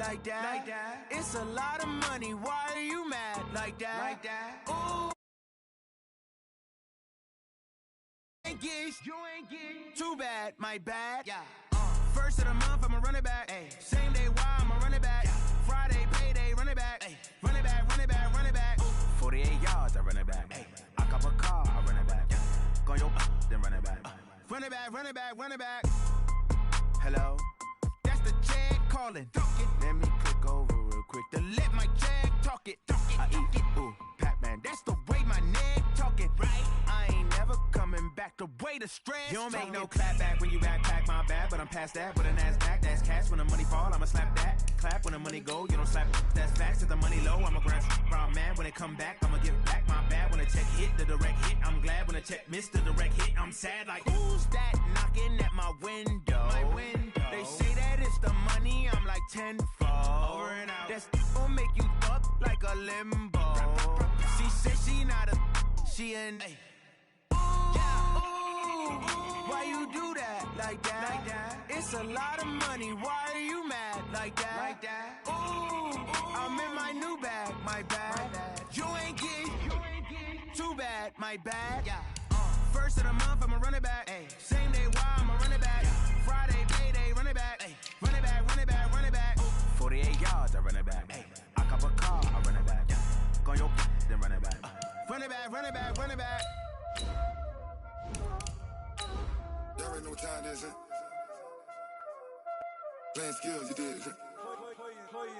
like that. It's a lot of money. Why are you mad like that? Ooh. You ain't get too bad, my bad. Yeah. First of the month, I'ma run it back. Ay. Same day, why I'ma run it back. Yeah. Friday, payday, run it back. Ay. Run it back, run it back, run it back. Ooh. 48 yards, I run it back. Ay. I cop a car, I run it back. Yeah. Go yo, then run it back. Run it back, run it back, run it back. Hello, that's the Jag calling. Let me click over real quick to let my Jag talk it. I eat it, ooh, Pac-Man, that's the way my neck talking. Right, I ain't never coming back the way the stress. You don't make no clap back when you backpack, my bad, but I'm past that. With a NASDAQ, that's cash. When the money fall, I'ma slap that. Clap when the money go, you don't slap. That's facts. If the money low, I'ma grab brown man. When it come back, I'ma give back my bad. When the check hit, the direct hit, I'm glad. When the check missed the direct hit, I'm sad. Like, who's that knocking at my window? My window. They say that it's the money, I'm like tenfold. Over and out. That's gon' make you up like a limbo. She said she not a, she an. Why you do that like that? It's a lot of money. Why are you mad like that? Ooh, I'm in my new bag, my bad. You ain't get too bad, my bad. First of the month, I'ma run it back. Ay. Same day, why I'ma run it back. Friday, payday, run it back. Ay. Run it back, run it back, run it back. 48 yards, I run it back. Ay. I cop a car, I run it back. Go yo, then run it back. Run it back, run it back, run it back. Y'all already know what time it is, huh? Playing skills, you did.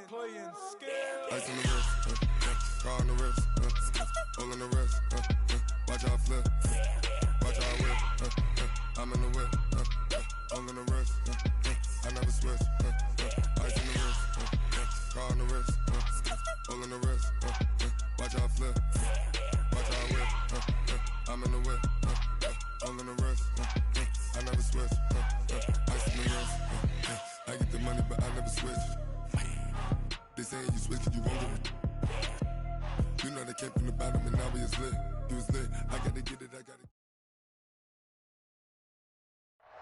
Playing skills. Ice on the wrist, car on the wrist, hole on the wrist, watch out flip, watch out whip, I'm in the whip, hole on the wrist, I never switch, ice on the wrist, car on the wrist, hole on the wrist, watch out flip, watch out whip, I'm in the whip, hole on the wrist, I never switch, ice on the wrist, I get the money but I never switch. They saying you switch it, you won't get it. You know they came from the bottom and now we is lit. He was lit. I gotta get it, I gotta.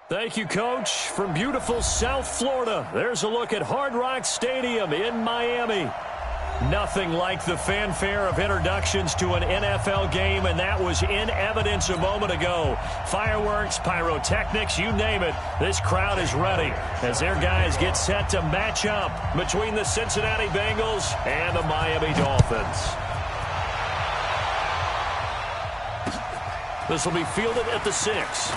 Thank you, Coach. From beautiful South Florida, there's a look at Hard Rock Stadium in Miami. Nothing like the fanfare of introductions to an NFL game, and that was in evidence a moment ago. Fireworks, pyrotechnics, you name it. This crowd is ready as their guys get set to match up between the Cincinnati Bengals and the Miami Dolphins. This will be fielded at the 6.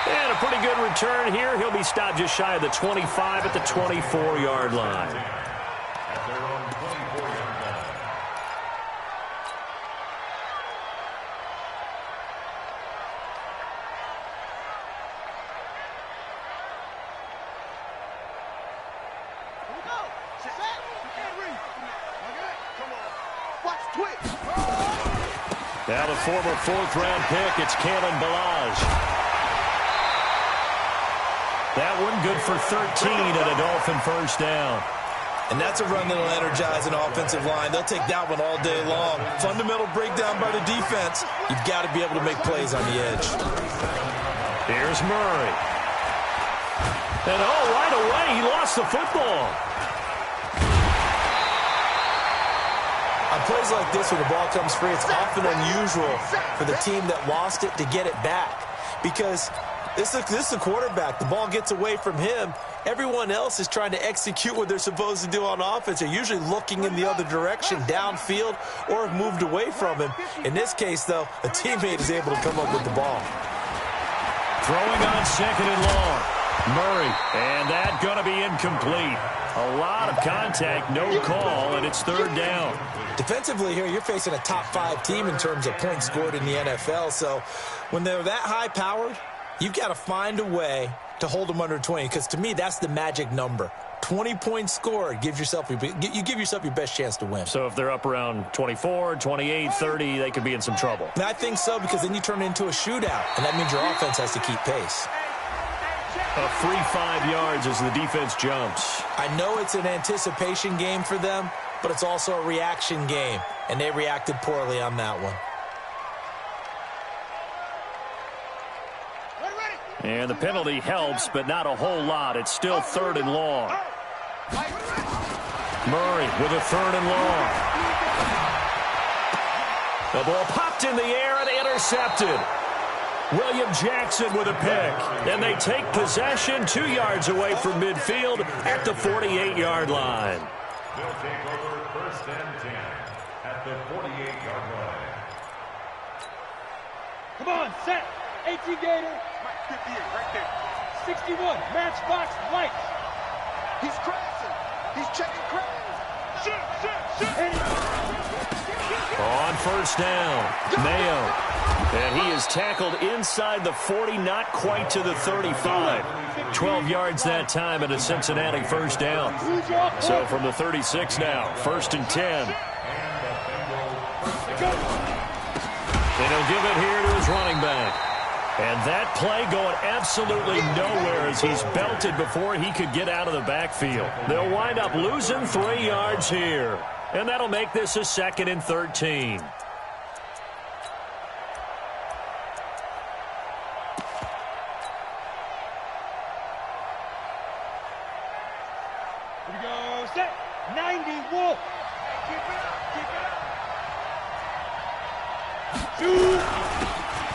And a pretty good return here. He'll be stopped just shy of the 25 at the 24-yard line. Now the former 4th-round pick, it's Kalen Ballage. That one good for 13 and a Dolphin first down. And that's a run that'll energize an offensive line. They'll take that one all day long. Fundamental breakdown by the defense. You've got to be able to make plays on the edge. Here's Murray. And right away, he lost the football. On plays like this, when the ball comes free, it's often unusual for the team that lost it to get it back. Because this is the quarterback. The ball gets away from him. Everyone else is trying to execute what they're supposed to do on offense. They're usually looking in the other direction, downfield, or have moved away from him. In this case, though, a teammate is able to come up with the ball. Throwing on 2nd and long. Murray, and that going to be incomplete. A lot of contact, no call, and it's 3rd down. Defensively here, you're facing a top-5 team in terms of points scored in the NFL. So when they're that high-powered, you've got to find a way to hold them under 20, because to me, that's the magic number. 20 points scored, you give yourself your best chance to win. So if they're up around 24, 28, 30, they could be in some trouble. And I think so, because then you turn it into a shootout, and that means your offense has to keep pace. A free 5 yards as the defense jumps. I know it's an anticipation game for them, but it's also a reaction game, and they reacted poorly on that one. And the penalty helps, but not a whole lot. It's still 3rd and long. Murray with a 3rd and long. The ball popped in the air and intercepted. William Jackson with a pick. And they take possession 2 yards away from midfield at the 48-yard line. They'll take over 1st and 10 at the 48-yard line. Come on, set. 18 Gator. 58 right there. 61, Matchbox Lights. He's crashing. He's checking crash. On 1st down, Mayo. And he is tackled inside the 40, not quite to the 35. 12 yards that time and a Cincinnati 1st down. So from the 36 now, 1st and 10. And he'll give it here to his running back. And that play going absolutely nowhere as he's belted before he could get out of the backfield. They'll wind up losing 3 yards here. And that'll make this a 2nd and 13. Here we go, set. 90, Wolf. Keep it up.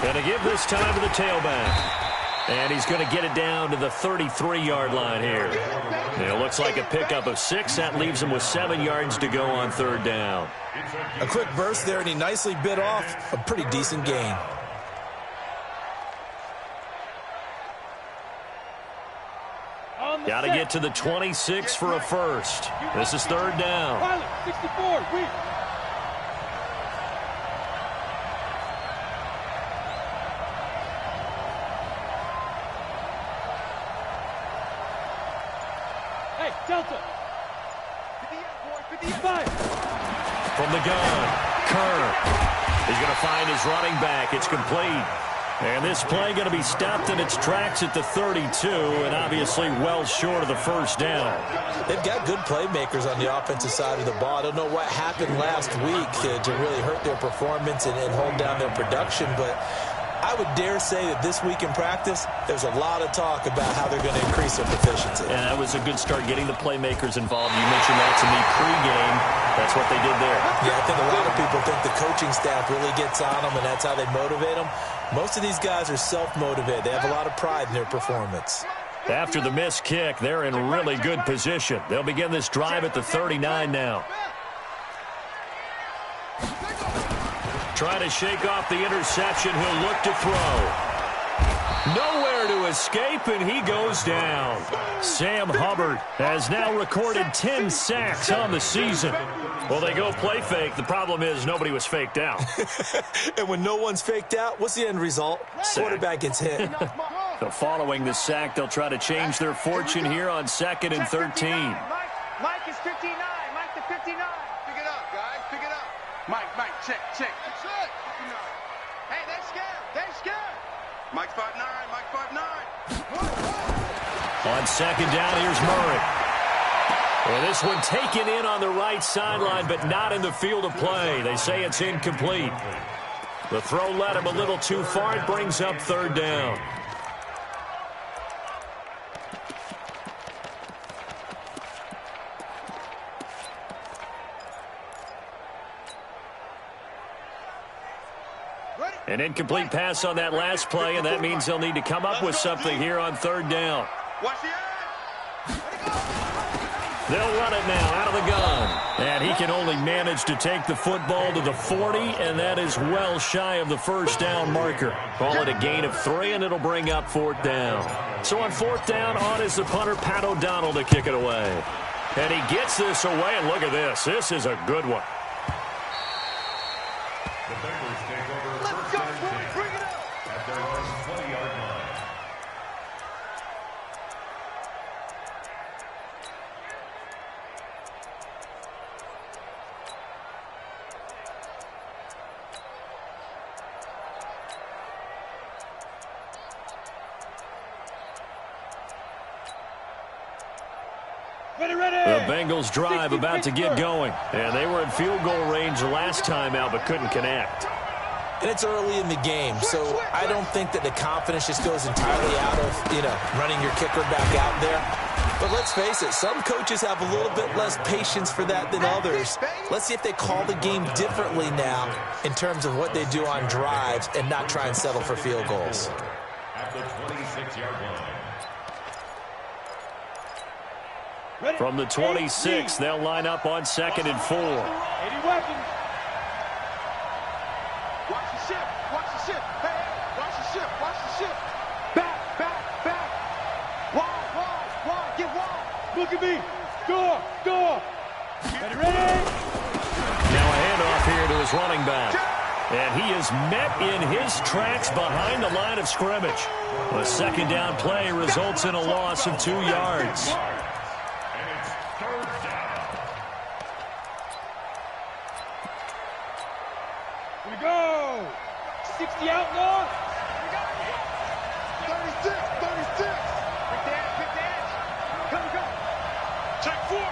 Going to give this time to the tailback. And he's going to get it down to the 33-yard line here. And it looks like a pickup of 6. That leaves him with 7 yards to go on 3rd down. A quick burst there, and he nicely bit off a pretty decent gain. Got to get to the 26 for a first. This is 3rd down. Pilot, 64, Weep. Hey, Delta. 55. From the gun, Kerr. He's going to find his running back. It's complete. And this play going to be stopped in its tracks at the 32, and obviously well short of the 1st down. They've got good playmakers on the offensive side of the ball. I don't know what happened last week to really hurt their performance and hold down their production, but I would dare say that this week in practice, there's a lot of talk about how they're going to increase their proficiency. And that was a good start getting the playmakers involved. You mentioned that to me pregame. That's what they did there. Yeah, I think a lot of people think the coaching staff really gets on them, and that's how they motivate them. Most of these guys are self-motivated. They have a lot of pride in their performance. After the missed kick, they're in really good position. They'll begin this drive at the 39 now. Trying to shake off the interception. He'll look to throw. Nowhere to escape, and he goes down. Sam Hubbard has now recorded 10 sacks on the season. Well, they go play fake. The problem is nobody was faked out. And when no one's faked out, what's the end result? Sack. Quarterback gets hit. So following the sack, they'll try to change their fortune here on 2nd and 13. Mike is 59. Mike to 59. Pick it up, guys. Pick it up. Mike, check. That's it. Hey, they're scared. Mike's 5'9". Mike 5'9". On 2nd down, here's Murray. Well, this one taken in on the right sideline, but not in the field of play. They say it's incomplete. The throw led him a little too far. It brings up 3rd down. An incomplete pass on that last play, and that means they'll need to come up with something here on 3rd down. Watch the They'll run it now out of the gun. And he can only manage to take the football to the 40, and that is well shy of the 1st down marker. Call it a gain of 3, and it'll bring up 4th down. So on 4th down, on is the punter, Pat O'Donnell, to kick it away. And he gets this away, and look at this. This is a good one. The Bengals take over 1st and 10 at their own 20-yard line. The Bengals drive about to get going. And they were in field goal range last time out, but couldn't connect. And it's early in the game, so I don't think that the confidence just goes entirely out of, running your kicker back out there. But let's face it, some coaches have a little bit less patience for that than others. Let's see if they call the game differently now in terms of what they do on drives and not try and settle for field goals. At the 26-yard line. From the 26, they'll line up on 2nd and 4. 80 weapons. Watch the ship. Watch the ship. Hey, watch the ship. Watch the ship. Back. Wide. Get wide. Look at me. Score. Ready? Now a handoff here to his running back. And he is met in his tracks behind the line of scrimmage. A 2nd down play results in a loss of 2 yards. And it's 3rd down. We go. 60 outlaw. 36. Pick the edge. Come. Check four.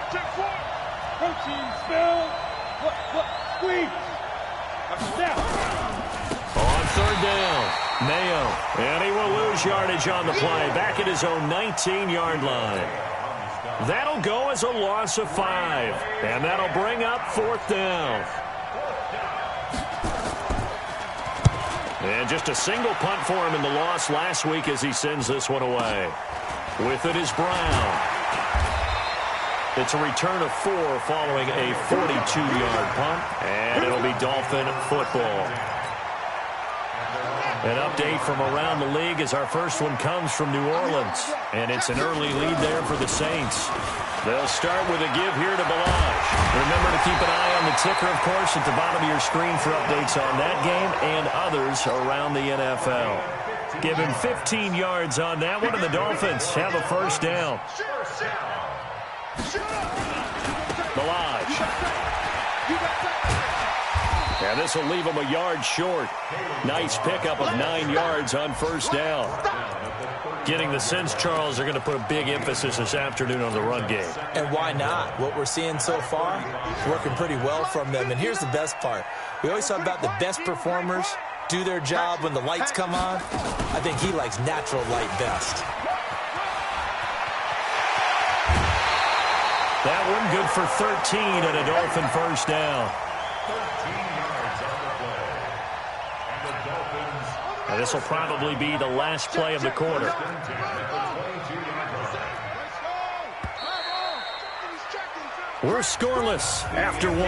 Protein spill. What? Squeeze. Now. On 3rd down, Mayo. And he will lose yardage on the play. Back at his own 19-yard line. That'll go as a loss of 5. And that'll bring up 4th down. And just a single punt for him in the loss last week as he sends this one away. With it is Brown. It's a return of 4 following a 42-yard punt. And it'll be Dolphin football. An update from around the league as our first one comes from New Orleans. And it's an early lead there for the Saints. They'll start with a give here to Balaj. Remember to keep an eye on the ticker, of course, at the bottom of your screen for updates on that game and others around the NFL. Give him 15 yards on that one, and the Dolphins have a 1st down. Balaj. And this will leave him a yard short. Nice pickup of 9 yards on 1st down. Getting the sense, Charles, they're going to put a big emphasis this afternoon on the run game. And why not? What we're seeing so far, working pretty well from them. And here's the best part. We always talk about the best performers do their job when the lights come on. I think he likes natural light best. That one good for 13 and a Dolphin 1st down. 13 yards on the play. And the Dolphins. And this will probably be the last play of the quarter. We're scoreless after 1.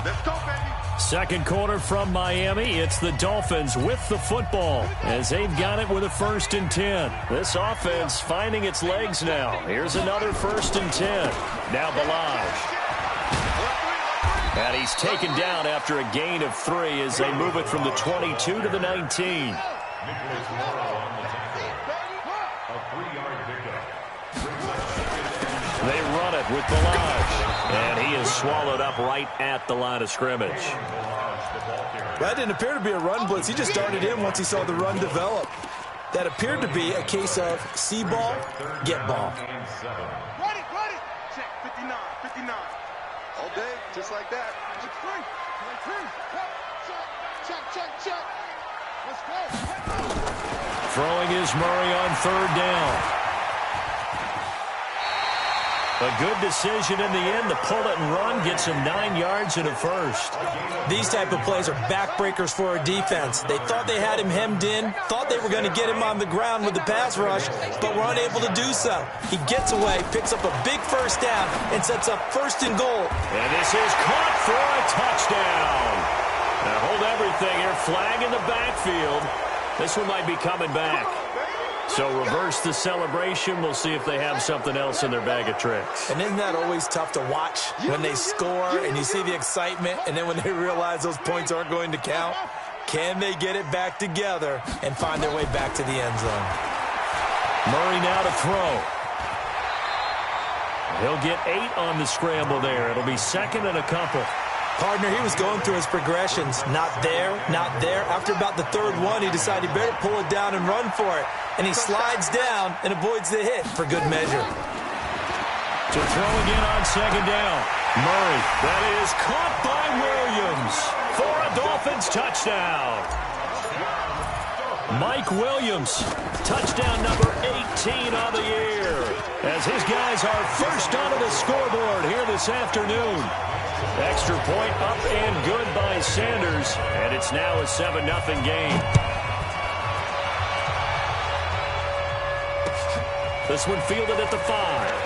Let's go, baby. 2nd quarter from Miami. It's the Dolphins with the football as they've got it with a 1st and 10. This offense finding its legs now. Here's another 1st and 10. Now Balaj. And he's taken down after a gain of 3 as they move it from the 22 to the 19. They run it with Balaj. And he is swallowed up right at the line of scrimmage. That didn't appear to be a run blitz. He just darted in once he saw the run develop. That appeared to be a case of see ball, get ball. Ready. Check, 59. All day, just like that. Check. Let's go. Throwing is Murray on 3rd down. A good decision in the end. The pull it and run gets him 9 yards and a 1st. These type of plays are backbreakers for a defense. They thought they had him hemmed in, thought they were going to get him on the ground with the pass rush, but were unable to do so. He gets away, picks up a big 1st down, and sets up 1st and goal. And this is caught for a touchdown. Now hold everything here. Flag in the backfield. This one might be coming back. So reverse the celebration. We'll see if they have something else in their bag of tricks. And isn't that always tough to watch when they score and you see the excitement, and then when they realize those points aren't going to count? Can they get it back together and find their way back to the end zone? Murray now to throw. He'll get 8 on the scramble there. It'll be 2nd and a couple. Partner, he was going through his progressions. Not there. After about the 3rd one, he decided he better pull it down and run for it. And he slides down and avoids the hit for good measure. To throw again on 2nd down. Murray. That is caught by Williams for a Dolphins touchdown. Mike Williams, touchdown number 18 on the year, as his guys are first onto the scoreboard here this afternoon. Extra point up and good by Sanders, and it's now a 7-0 game. This one fielded at the 5.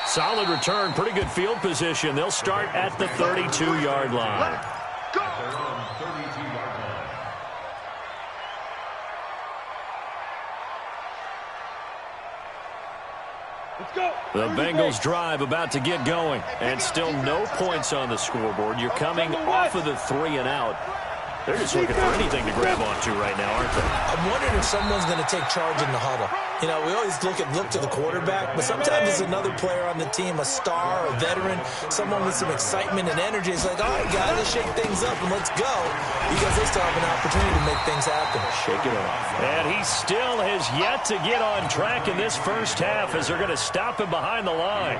Solid return, pretty good field position. They'll start at the 32-yard line. The Bengals drive about to get going, and still no points on the scoreboard. You're coming off of the 3 and out. They're just looking for anything to grab onto right now, aren't they? I'm wondering if someone's going to take charge in the huddle. You know, we always look to the quarterback, but sometimes it's another player on the team, a star, a veteran, someone with some excitement and energy. It's like, all right, guys, let's shake things up and let's go. Because they still have an opportunity to make things happen. Shake it off. And he still has yet to get on track in this first half as they're going to stop him behind the line.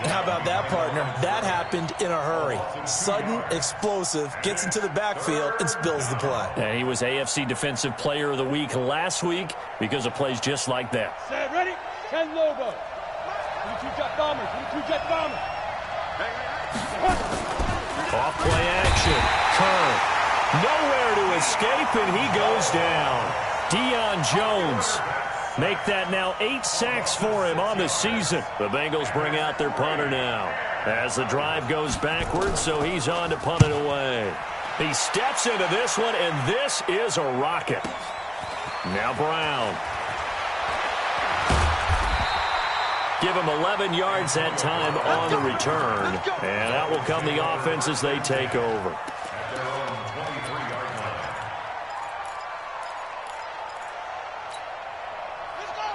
How about that, partner? That happened in a hurry. Sudden, explosive, gets into the backfield and spills the play. And he was AFC Defensive Player of the Week last week because of plays just like that. Set, ready? 10 Lobo. 22 jet bombers. 22 jet bombers. Off play action. Curve. Nowhere to escape, and he goes down. Deion Jones. Make that now 8 sacks for him on the season. The Bengals bring out their punter now as the drive goes backwards, so he's on to punt it away. He steps into this one, and this is a rocket. Now Brown. Give him 11 yards that time on the return, and out will come the offense as they take over.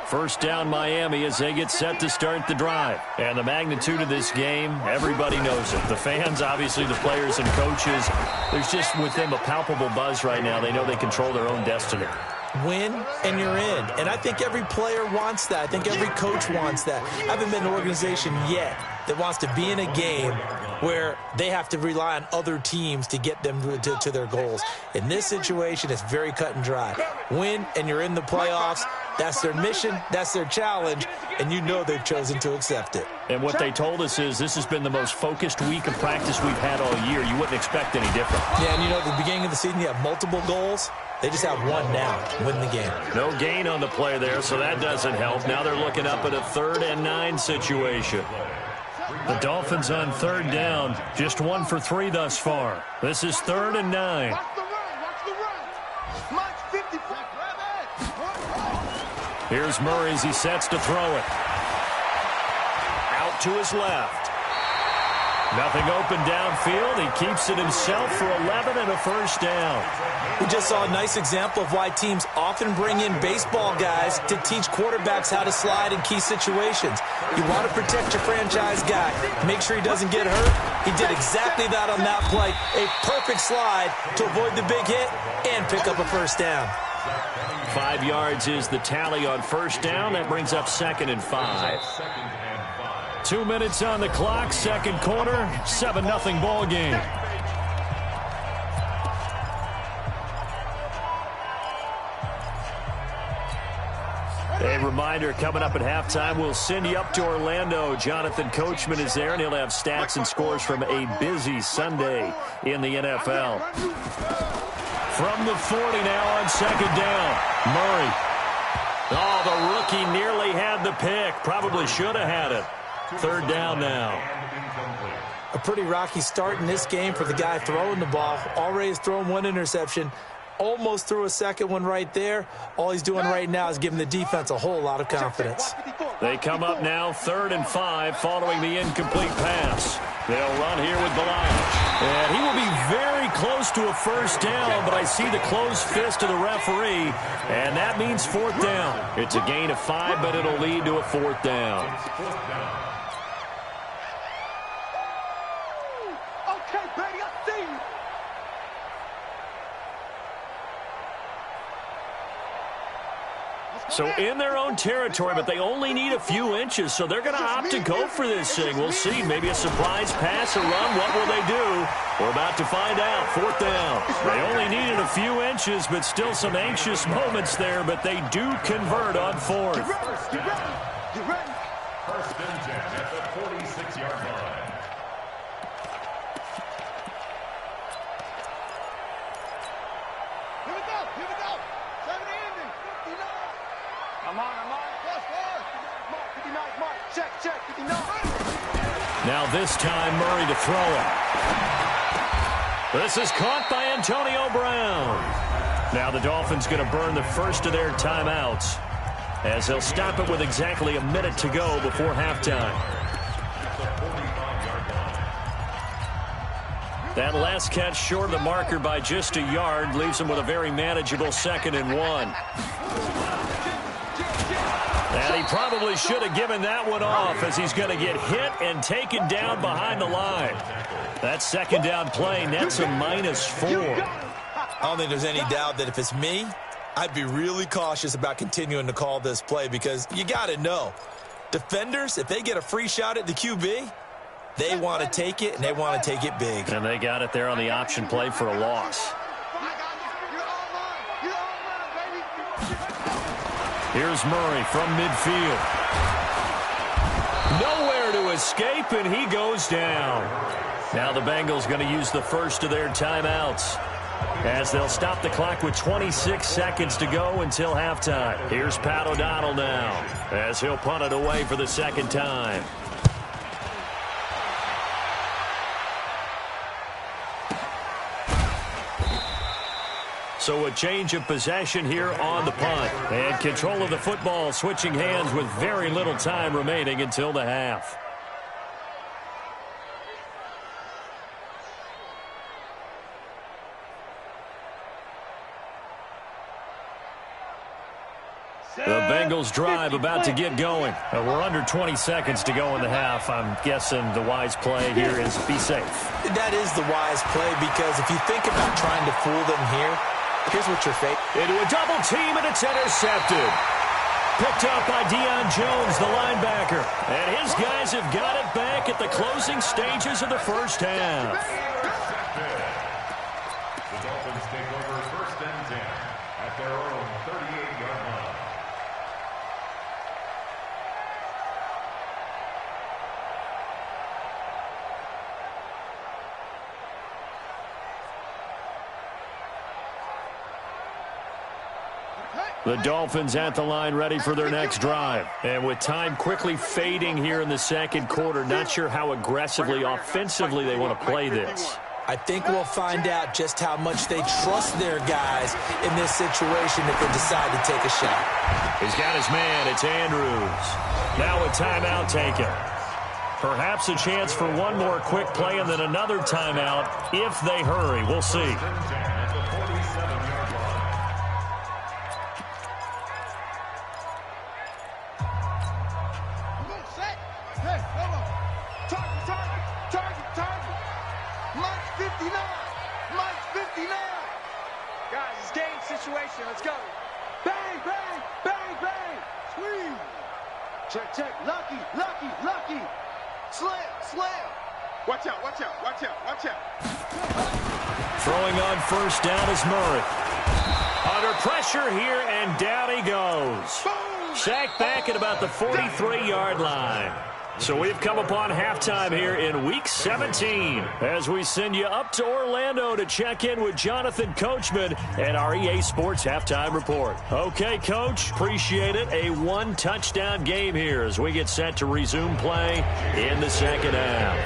First down Miami as they get set to start the drive. And the magnitude of this game, everybody knows it. The fans, obviously the players and coaches, there's just with them a palpable buzz right now. They know they control their own destiny. Win and you're in. And I think every player wants that. I think every coach wants that. I haven't been an organization yet that wants to be in a game where they have to rely on other teams to get them to their goals. In this situation, it's very cut and dry. Win and you're in the playoffs. That's their mission, that's their challenge, and you know they've chosen to accept it. And what they told us is this has been the most focused week of practice we've had all year. You wouldn't expect any different. Yeah, and you know, at the beginning of the season, you have multiple goals. They just have one now, win the game. No gain on the play there, so that doesn't help. Now they're looking up at a 3rd and 9 situation. The Dolphins on 3rd down, just 1 for 3 thus far. This is 3rd and 9. Watch the run, watch the run. Mike 54. Here's Murray as he sets to throw it. Out to his left. Nothing open downfield. He keeps it himself for 11 and a first down. We just saw a nice example of why teams often bring in baseball guys to teach quarterbacks how to slide in key situations. You want to protect your franchise guy. Make sure he doesn't get hurt. He did exactly that on that play. A perfect slide to avoid the big hit and pick up a first down. 5 yards is the tally on first down. That brings up 2nd and 5. 2 minutes on the clock, second quarter, 7-0 ball game. A reminder, coming up at halftime, we'll send you up to Orlando. Jonathan Coachman is there, and he'll have stats and scores from a busy Sunday in the NFL. From the 40 now on 2nd down. Murray. Oh, the rookie nearly had the pick. Probably should have had it. 3rd down now. A pretty rocky start in this game for the guy throwing the ball. Already has thrown 1 interception. Almost threw a second one right there. All he's doing right now is giving the defense a whole lot of confidence. They come up now 3rd and 5 following the incomplete pass. They'll run here with Belichick. And he will be very close to a first down, but I see the closed fist of the referee, and that means 4th down. It's a gain of 5, but it'll lead to a 4th down. Okay, baby, I see you. So in their own territory, but they only need a few inches, so they're going to opt to go for this thing. We'll see. Maybe a surprise pass or run. What will they do? We're about to find out. 4th down. They only needed a few inches, but still some anxious moments there, but they do convert on 4th. Get ready. First and 10 at the 46-yard line. Here we go. 70 ending. 59. I'm on. Plus 59. Mark. Check. 59. Now this time, Murray to throw it. This is caught by Antonio Brown. Now the Dolphins going to burn the first of their timeouts, as they'll stop it with exactly a minute to go before halftime. That last catch short of the marker by just a yard leaves them with a very manageable 2nd and 1. And he probably should have given that one off, as he's going to get hit and taken down behind the line. That 2nd down play nets a -4. I don't think there's any doubt that if it's me, I'd be really cautious about continuing to call this play, because you got to know, defenders, if they get a free shot at the QB, they want to take it, and they want to take it big. And they got it there on the option play for a loss. Here's Murray from midfield. Nowhere to escape, and he goes down. Now the Bengals going to use the first of their timeouts, as they'll stop the clock with 26 seconds to go until halftime. Here's Pat O'Donnell now, as he'll punt it away for the 2nd time. So a change of possession here on the punt. And control of the football switching hands with very little time remaining until the half. The Bengals drive about to get going. We're under 20 seconds to go in the half. I'm guessing the wise play here is be safe. That is the wise play, because if you think about trying to fool them here, here's what you're facing. Into a double team, and it's intercepted. Picked up by Deion Jones, the linebacker. And his guys have got it back at the closing stages of the first half. The Dolphins take over 1st and 10 at their own 38-yard line. The Dolphins at the line, ready for their next drive. And with time quickly fading here in the 2nd quarter, not sure how aggressively, offensively they want to play this. I think we'll find out just how much they trust their guys in this situation if they decide to take a shot. He's got his man. It's Andrews. Now a timeout taken. Perhaps a chance for one more quick play and then another timeout if they hurry. We'll see. Let's go. Bang, bang, bang, bang. Squeeze. Check. Lucky. Slam. Watch out. Throwing on 1st down is Murray. Under pressure here, and down he goes. Sacked back at about the 43-yard line. So we've come upon halftime here in Week 17 as we send you up to Orlando to check in with Jonathan Coachman and our EA Sports Halftime Report. Okay, Coach, appreciate it. A 1-touchdown game here as we get set to resume play in the 2nd half.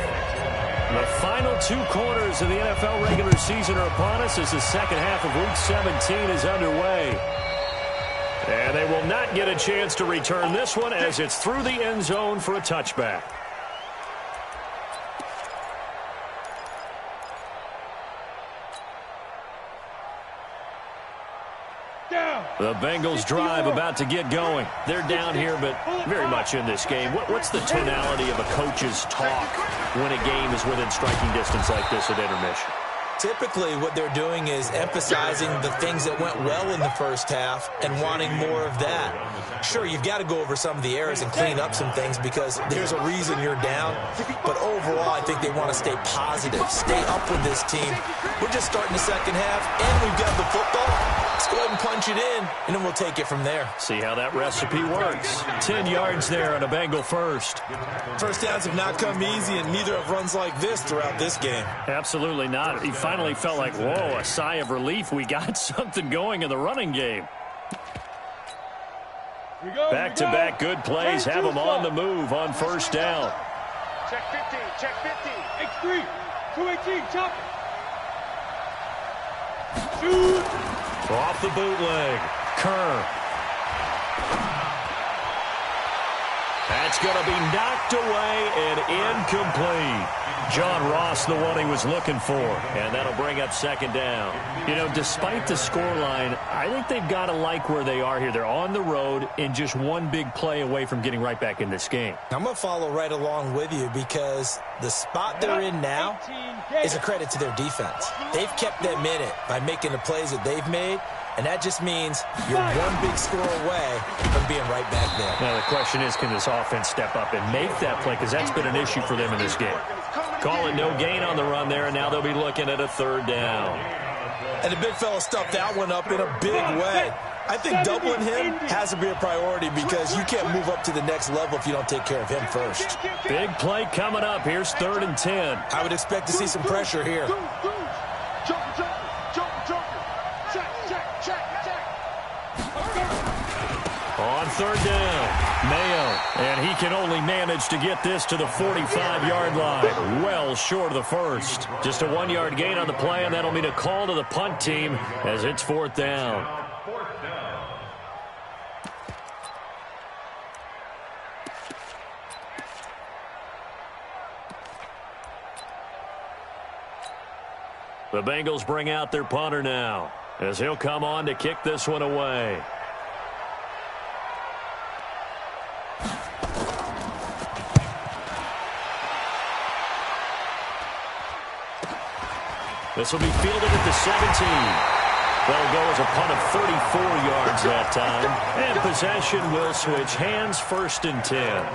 The final 2 quarters of the NFL regular season are upon us as the 2nd half of Week 17 is underway. And they will not get a chance to return this one as it's through the end zone for a touchback. The Bengals drive about to get going. They're down here, but very much in this game. What's the tonality of a coach's talk when a game is within striking distance like this at intermission? Typically, what they're doing is emphasizing the things that went well in the first half and wanting more of that. Sure, you've got to go over some of the errors and clean up some things because there's a reason you're down. But overall, I think they want to stay positive, stay up with this team. We're just starting the second half, and we've got the football. Let's go ahead and punch it in, and then we'll take it from there. See how that recipe works. 10 yards there on a Bengal first. First downs have not come easy, and neither have runs like this throughout this game. Absolutely not. He finally felt like, whoa, a sigh of relief. We got something going in the running game. Back-to-back good plays have them on the move on first down. Check 50, check 50. X3, 218, chop it. Shoot. Off the bootleg. Kerr. That's going to be knocked away and incomplete. John Ross, the one he was looking for. And that'll bring up second down. You know, despite the scoreline, I think they've got to like where they are here. They're on the road and just one big play away from getting right back in this game. I'm going to follow right along with you because the spot they're in now is a credit to their defense. They've kept them in it by making the plays that they've made. And that just means you're one big score away from being right back there. Now, the question is, can this offense step up and make that play? Because that's been an issue for them in this game. Call it no gain on the run there, and now they'll be looking at a third down. And the big fella stuffed that one up in a big way. I think doubling him has to be a priority because you can't move up to the next level if you don't take care of him first. Big play coming up. Here's 3rd and 10. I would expect to see some pressure here. On 3rd down, Mayo, and he can only manage to get this to the 45-yard line, well short of the first. Just a 1-yard gain on the play, and that'll mean a call to the punt team as it's 4th down. The Bengals bring out their punter now as he'll come on to kick this one away. This will be fielded at the 17. That'll go as a punt of 34 yards that time. And possession will switch hands, 1st and 10.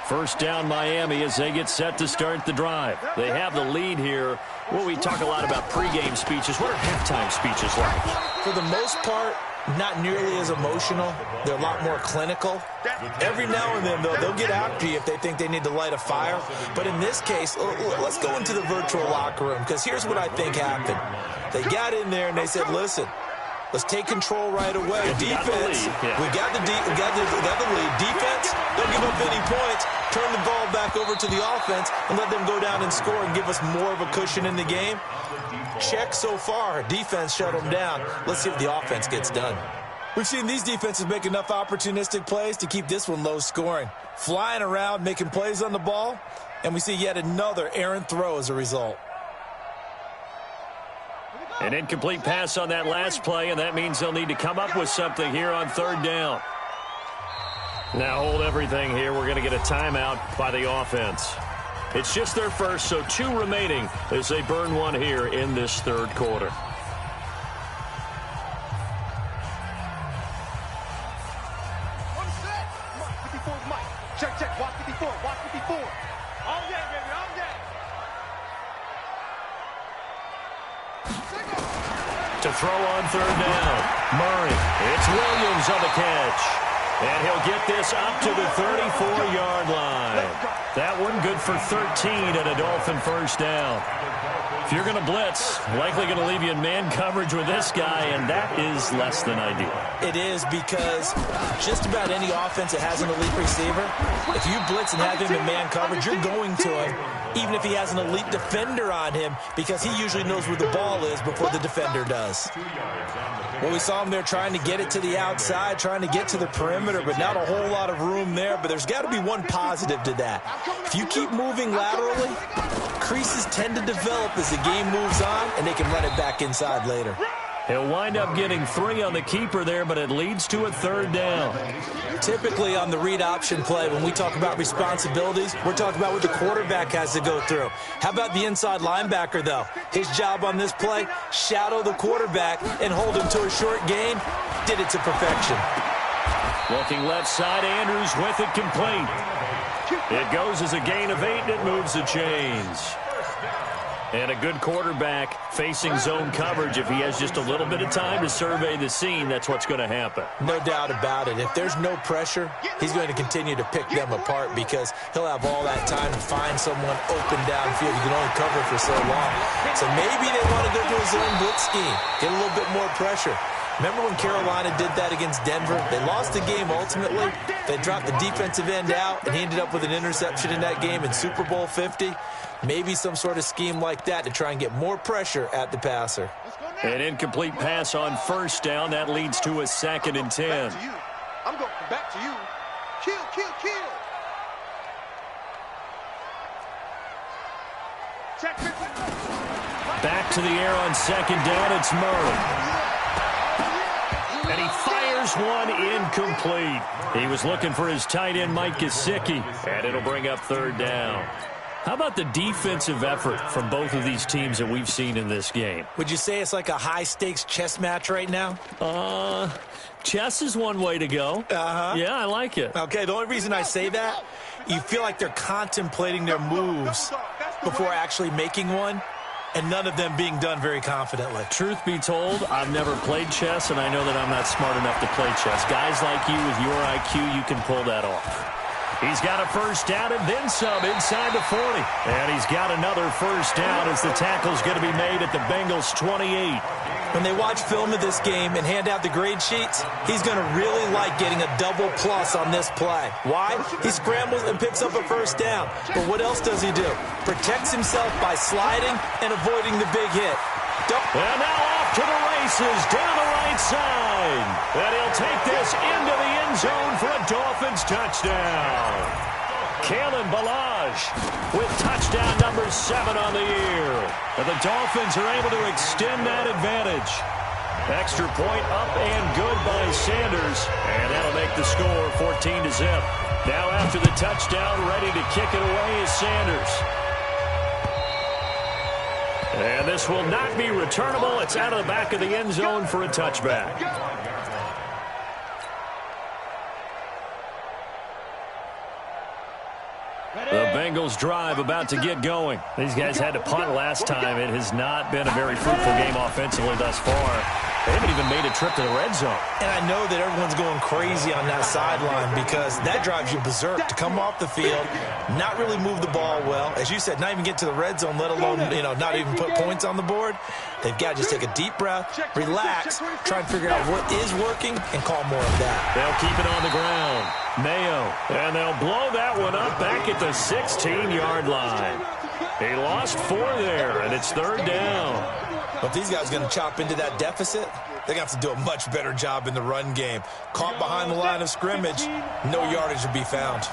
First down Miami as they get set to start the drive. They have the lead here. Well, we talk a lot about pregame speeches. What are halftime speeches like? For the most part, not nearly as emotional. They're a lot more clinical. Every now and then, though, they'll get after you if they think they need to light a fire. But in this case, let's go into the virtual locker room because here's what I think happened. They got in there and they said, listen, let's take control right away. Defense, we got the lead. Defense, don't give up any points. Turn the ball back over to the offense and let them go down and score and give us more of a cushion in the game. Check so far. Defense shut them down. Let's see if the offense gets done. We've seen these defenses make enough opportunistic plays to keep this one low scoring. Flying around, making plays on the ball, and we see yet another errant throw as a result. An incomplete pass on that last play, and that means they'll need to come up with something here on 3rd down. Now hold everything here. We're going to get a timeout by the offense. It's just their first, so 2 remaining as they burn one here in this 3rd quarter. Check, check, watch 54, watch 54. All day, baby, all day. To throw on 3rd down, Murray. It's Williams on the catch. And he'll get this up to the 34-yard line. That one good for 13 at a Dolphin first down. If you're going to blitz, likely going to leave you in man coverage with this guy, and that is less than ideal. It is because just about any offense that has an elite receiver, if you blitz and have him in man coverage, you're going to him, even if he has an elite defender on him, because he usually knows where the ball is before the defender does. Well, we saw him there trying to get it to the outside, trying to get to the perimeter, but not a whole lot of room there. But there's got to be one positive to that. If you keep moving laterally, creases tend to develop as the game moves on, and they can run it back inside later. He'll wind up getting 3 on the keeper there, but it leads to a 3rd down. Typically on the read option play, when we talk about responsibilities, we're talking about what the quarterback has to go through. How about the inside linebacker, though? His job on this play, shadow the quarterback and hold him to a short gain. Did it to perfection. Looking left side, Andrews with it complete. It goes as a gain of 8, and it moves the chains. And a good quarterback facing zone coverage. If he has just a little bit of time to survey the scene, that's what's going to happen. No doubt about it. If there's no pressure, he's going to continue to pick them apart because he'll have all that time to find someone open downfield. You can only cover for so long. So maybe they want to go to a zone blitz scheme, get a little bit more pressure. Remember when Carolina did that against Denver? They lost the game ultimately. They dropped the defensive end out, and he ended up with an interception in that game in Super Bowl 50. Maybe some sort of scheme like that to try and get more pressure at the passer. An incomplete pass on 1st down. That leads to a 2nd and 10. I'm going back to you. Kill, kill, kill. Back to the air on 2nd down. It's Murray. And he fires one incomplete. He was looking for his tight end, Mike Gesicki, and it'll bring up 3rd down. How about the defensive effort from both of these teams that we've seen in this game? Would you say it's like a high-stakes chess match right now? Chess is one way to go. Yeah, I like it. Okay, the only reason I say that, you feel like they're contemplating their moves before actually making one, and none of them being done very confidently. Truth be told, I've never played chess, and I know that I'm not smart enough to play chess. Guys like you with your IQ, you can pull that off. He's got a 1st down and then some inside the 40. And he's got another 1st down as the tackle's going to be made at the Bengals' 28. When they watch film of this game and hand out the grade sheets, he's going to really like getting a double plus on this play. Why? He scrambles and picks up a 1st down. But what else does he do? Protects himself by sliding and avoiding the big hit. And now off to the races down the right side. And he'll take this into the end zone for a Dolphins touchdown. Kalen Ballage with touchdown number 7 on the year. And the Dolphins are able to extend that advantage. Extra point up and good by Sanders. And that'll make the score 14-0. Now after the touchdown, ready to kick it away is Sanders. And this will not be returnable. It's out of the back of the end zone for a touchback. The Bengals drive about to get going. These guys had to punt last time. It has not been a very fruitful game offensively thus far. They haven't even made a trip to the red zone. And I know that everyone's going crazy on that sideline because that drives you berserk to come off the field, not really move the ball well. As you said, not even get to the red zone, let alone, not even put points on the board. They've got to just take a deep breath, relax, try and figure out what is working, and call more of that. They'll keep it on the ground. Mayo. And they'll blow that one up back at the 16-yard line. He lost 4 there, and it's 3rd down. But if these guys are going to chop into that deficit, they're going to have to do a much better job in the run game. Caught behind the line of scrimmage, no yardage to be found.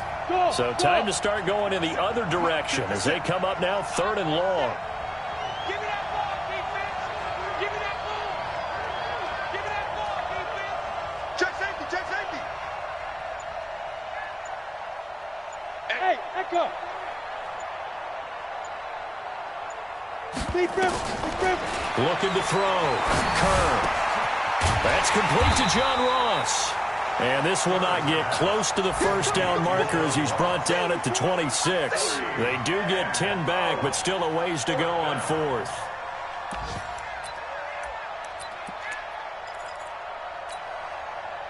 So time to start going in the other direction as they come up now 3rd and long. Give me that ball, defense. Give me that ball. Give me that ball, defense. Check safety, check safety. Hey, echo. Looking to throw. Kern. That's complete to John Ross. And this will not get close to the 1st down marker as he's brought down at the 26. They do get 10 back, but still a ways to go on 4th.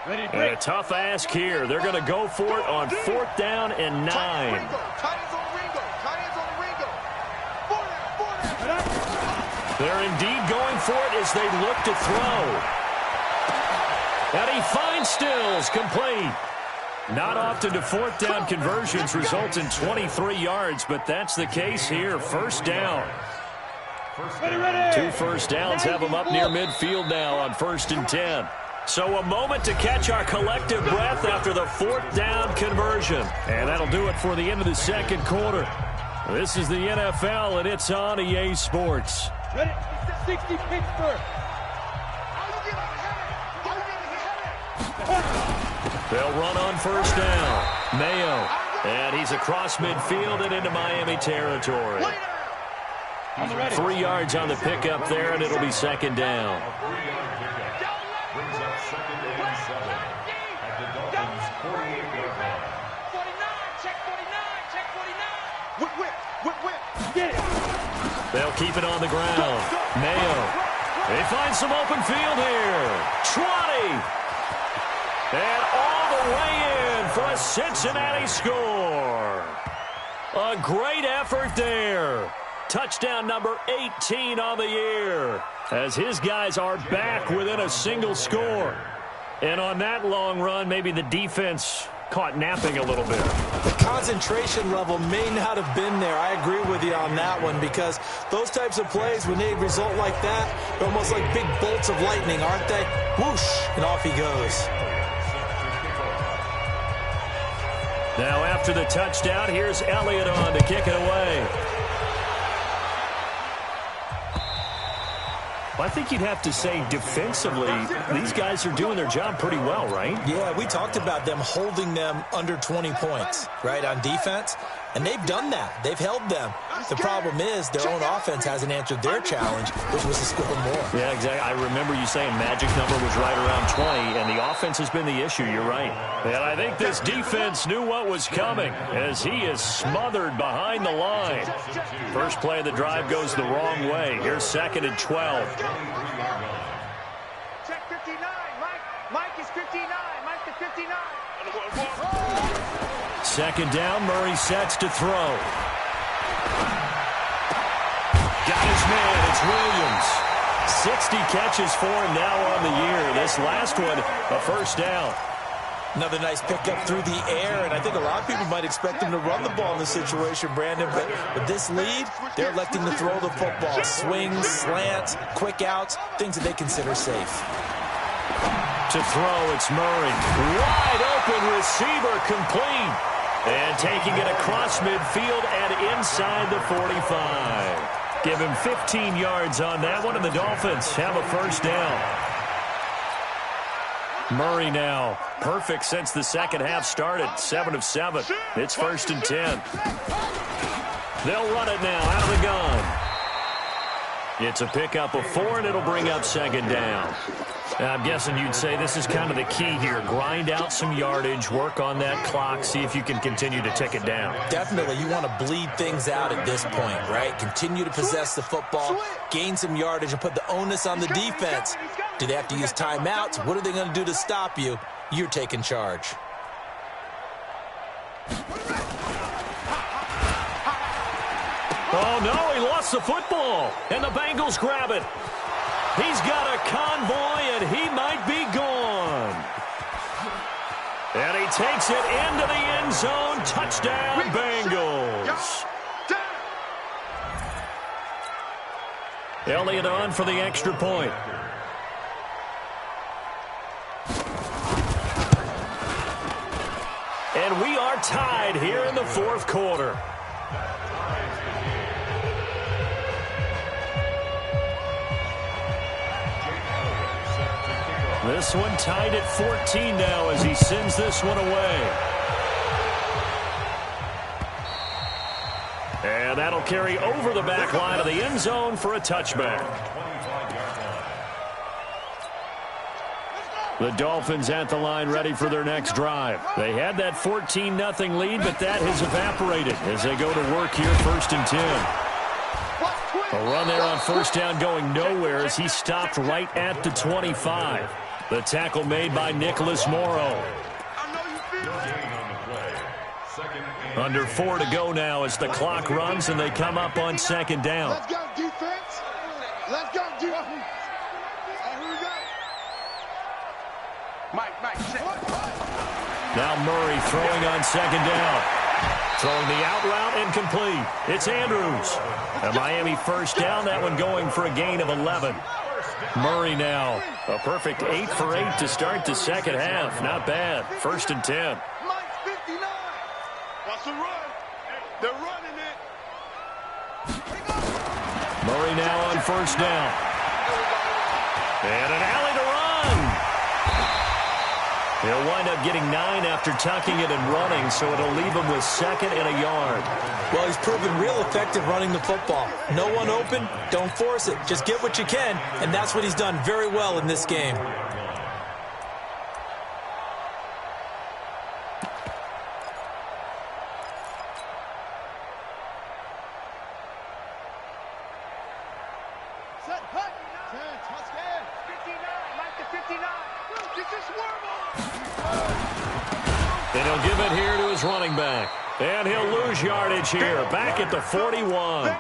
And a tough ask here. They're going to go for it on 4th down and 9. They're indeed going for it as they look to throw. And he finds Stills, complete. Not often do 4th down conversions result in 23 yards, but that's the case here. 1st down. 2 first downs have them up near midfield now on 1st and 10. So a moment to catch our collective breath after the 4th down conversion. And that'll do it for the end of the 2nd quarter. This is the NFL, and it's on EA Sports. Ready? 60 Pittsburgh. They'll run on first down. Mayo. And he's across midfield and into Miami territory. 3 yards on the pickup there, and it'll be second down. Brings up second and 7 at the Dolphins' 48-yard line. 49, check 49, check 49. Whip. Get it. They'll keep it on the ground. Mayo. They find some open field here. 20. And all the way in for a Cincinnati score. A great effort there. Touchdown number 18 on the year, as his guys are back within a single score. And on that long run, maybe the defense caught napping a little bit. The concentration level may not have been there. I agree with you on that one, because those types of plays, when they result like that, they're almost like big bolts of lightning, aren't they? Whoosh, and off he goes. Now after the touchdown, here's Elliott on to kick it away. I think you'd have to say defensively, these guys are doing their job pretty well, right? Yeah, we talked about them holding them under 20 points, right, on defense. And they've done that. They've held them. The problem is their own offense hasn't answered their challenge, which was to score more. Yeah, exactly. I remember you saying magic number was right around 20, and the offense has been the issue. You're right. And I think this defense knew what was coming, as he is smothered behind the line. First play of the drive goes the wrong way. Here's second and 12. Check 59, Mike is 59, Mike to 59. Second down, Murray sets to throw. Got his man, it's Williams. 60 catches for him now on the year. This last one, a first down. Another nice pickup through the air, and I think a lot of people might expect him to run the ball in this situation, Brandon, but with this lead, they're electing to throw the football. Swings, slants, quick outs, things that they consider safe. To throw, it's Murray. Wide open receiver, complete. And taking it across midfield and inside the 45. Give him 15 yards on that one, and the Dolphins have a first down. Murray now, perfect since the second half started, 7 of 7. It's first and 10. They'll run it now out of the gun. It's a pickup of 4, and it'll bring up second down. I'm guessing you'd say this is kind of the key here. Grind out some yardage, work on that clock, see if you can continue to tick it down. Definitely, you want to bleed things out at this point, right? Continue to possess the football, gain some yardage, and put the onus on the defense. Do they have to use timeouts? What are they going to do to stop you? You're taking charge. Oh, no, he lost the football, and the Bengals grab it. He's got a convoy, and he might be gone. And he takes it into the end zone. Touchdown, Bengals. Elliott on for the extra point. And we are tied here in the fourth quarter. This one tied at 14 now as he sends this one away. And that'll carry over the back line of the end zone for a touchback. The Dolphins at the line ready for their next drive. They had that 14-0 lead, but that has evaporated as they go to work here first and 10. A run there on first down going nowhere as he stopped right at the 25. The tackle made by Nicholas Morrow. Under 4 to go now as the clock runs and they come up on second down. Let's go, defense. Let's go, defense. Here we go. Mike, check. Now Murray throwing on second down. Throwing the out route incomplete. It's Andrews. A Miami first down, that one going for a gain of 11. Murray now, a perfect 8 for 8 to start the second half. Not bad. First and 10. Mike's 59. Watch the run. They're running it. Murray now on first down. And an alley to run. He'll wind up getting 9 after tucking it and running, so it'll leave him with 2nd and a yard. Well, he's proven real effective running the football. No one open, don't force it. Just get what you can, and that's what he's done very well in this game. And he'll give it here to his running back. And he'll lose yardage here, back at the 41.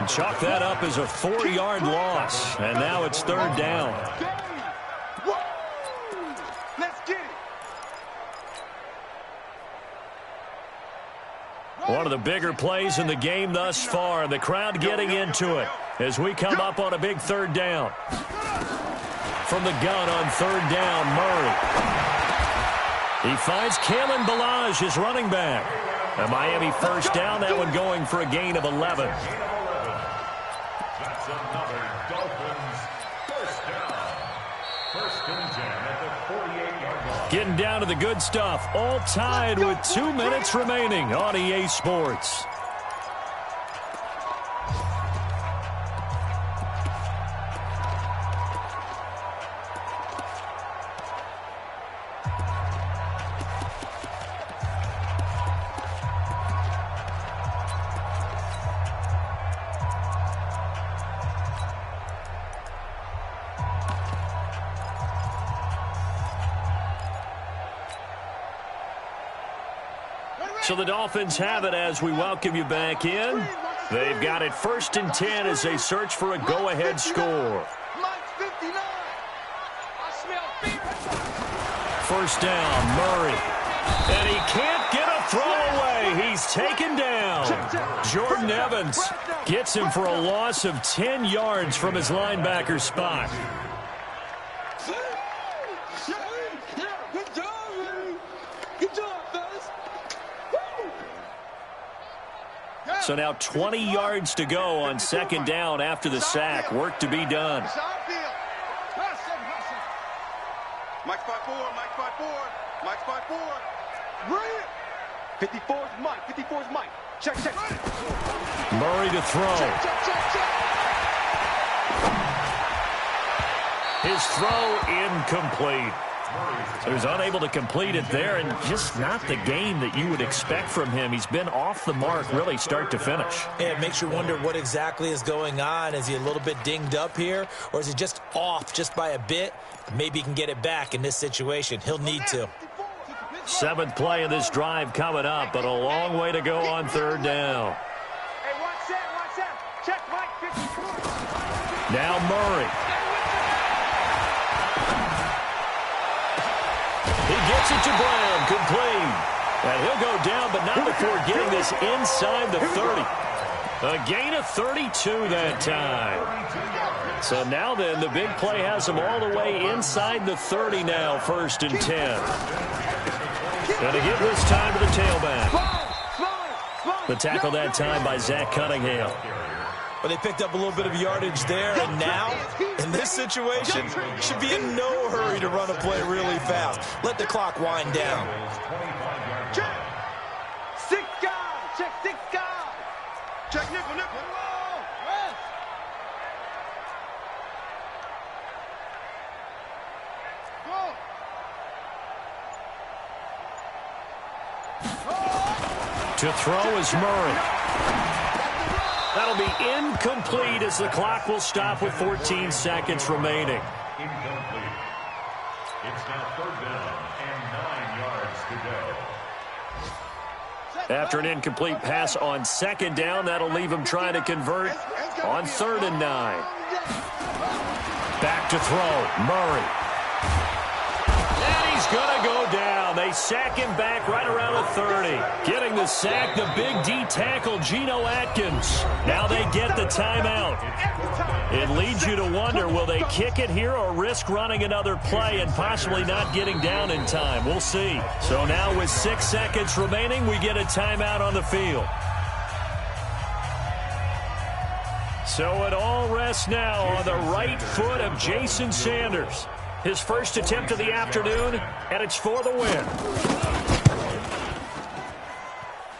Chalk that up as a 4-yard loss. And now it's 3rd down. Let's get it. One of the bigger plays in the game thus far. The crowd getting into it as we come up on a big 3rd down. From the gun on 3rd down, Murray. He finds Kalen Ballage, his running back. A Miami 1st down, that one going for a gain of 11. That's another Dolphins 1st down. 1st and 10 at the 48-yard line. Getting down to the good stuff. All tied with 2 minutes remaining on EA Sports. So the Dolphins have it as we welcome you back in. They've got it 1st and 10 as they search for a go-ahead score. 1st down, Murray. And he can't get a throw away. He's taken down. Jordan Evans gets him for a loss of 10 yards from his linebacker spot. So now 20 yards to go on 2nd down after the sack. Work to be done. Mike spot 4, Mike spot 4, Mike spot 4. 54 is Mike, 54 is Mike. Check. Murray to throw. Check. His throw incomplete. He was unable to complete it there, and just not the game that you would expect from him. He's been off the mark really start to finish. Yeah, it makes you wonder what exactly is going on. Is he a little bit dinged up here, or is he just off just by a bit? Maybe he can get it back in this situation. He'll need to. 7th play of this drive coming up, but a long way to go on 3rd down. Hey, watch that. Check Mike 54. Now Murray. He gets it to Brown, complete. And he'll go down, but not before getting this inside the 30. A gain of 32 that time. So now then, the big play has him all the way inside the 30 now, 1st and 10. And to give this time to the tailback. The tackle that time by Zach Cunningham. But they picked up a little bit of yardage there, and now, in this situation, should be in no hurry to run a play really fast. Let the clock wind down. Check. 6 guys. Check 6 guys. Check nickel. To throw is Murray. That'll be incomplete as the clock will stop with 14 seconds remaining. Incomplete. It's now 3rd down and 9 yards to go. After an incomplete pass on 2nd down, that'll leave him trying to convert on 3rd and 9. Back to throw, Murray. And he's going to go down. They sack him back right around the 30. Getting the sack, the big D tackle, Geno Atkins. Now they get the timeout. It leads you to wonder, will they kick it here or risk running another play and possibly not getting down in time? We'll see. So now with 6 seconds remaining, we get a timeout on the field. So it all rests now on the right foot of Jason Sanders. His first attempt of the afternoon, and it's for the win.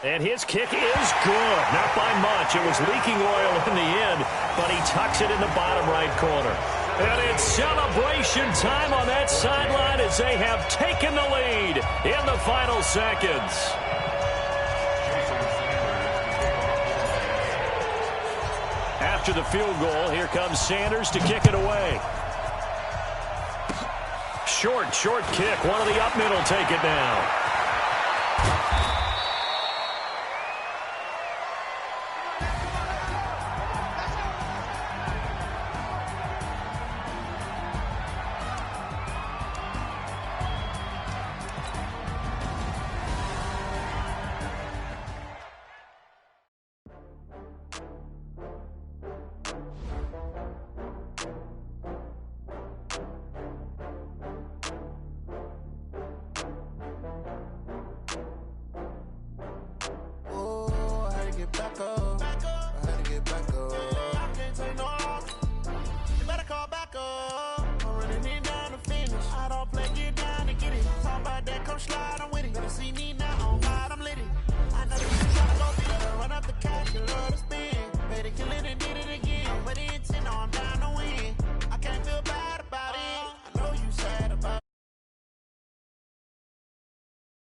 And his kick is good. Not by much. It was leaking oil in the end, but he tucks it in the bottom right corner. And it's celebration time on that sideline as they have taken the lead in the final seconds. After the field goal, here comes Sanders to kick it away. Short kick. One of the up middle take it now.